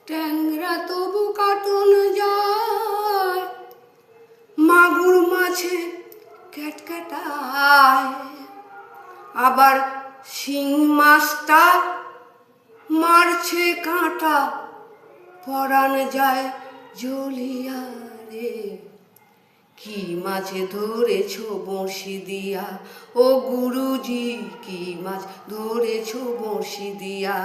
ট্যাংরা তবু কাটন যায়, মাগুর মাছে ক্যাটক্যাটায়, আবার শিং মাছটা মারছে কাঁটা, পরাণ যায় জ্বলিয়া রে। কি মাছ ধরেছ বঁড়শি দিয়া, ও গুরুজি কি মাছ ধরেছ বঁড়শি দিয়া।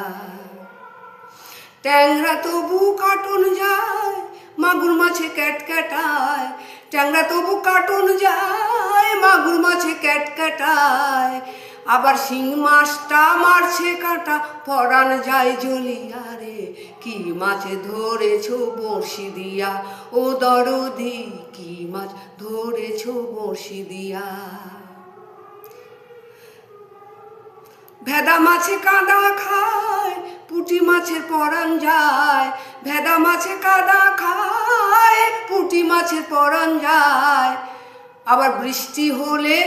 ট্যাংরা তবু কাটন যায়, মাগুর মাছে ক্যাটক্যাটায়, ট্যাংরা তবু কাটন যায়, মাগুর মাছে ক্যাটক্যাটায়, আবার শিং মাছটা মারছে কাঁটা, পরাণ যায় জ্বলিয়া রে। কি মাছ ধরেছ বঁড়শি দিয়া, ও দরদি কি মাছ ধরেছ বঁড়শি দিয়া। ভেদা মাছে কাদা খায়, পুঁটি মাছের পরাণ যায়, ভেদা মাছে কাদা খায়, পুঁটি মাছের পরাণ যায়, আবার বৃষ্টি হলে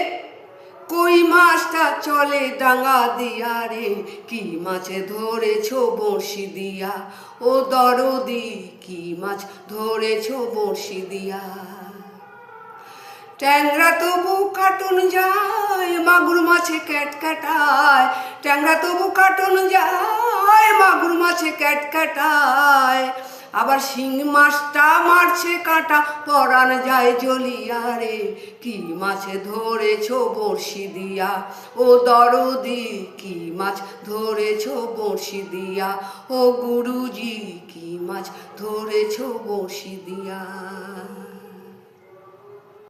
কই মাছটা চলে ডাঙা দিয়া রে। কি মাছে ধরেছ বঁড়শি দিয়া, ও দরদি কি মাছ ধরেছ বঁড়শি দিয়া। ট্যাংরা তবু কাটন যায়, মাগুর মাছে ক্যাটক্যাটায়, ট্যাংরা তবু কাটন যায়, মাগুর মাছে ক্যাটক্যাটায়, আবার শিং মাছটা মারছে কাঁটা, পরাণ যায় জ্বলিয়া রে। কি মাছে ধরেছ বঁড়শি দিয়া, ও দরদি কি মাছ ধরেছ বঁড়শি দিয়া, ও গুরুজি কি মাছ ধরেছ বঁড়শি দিয়া।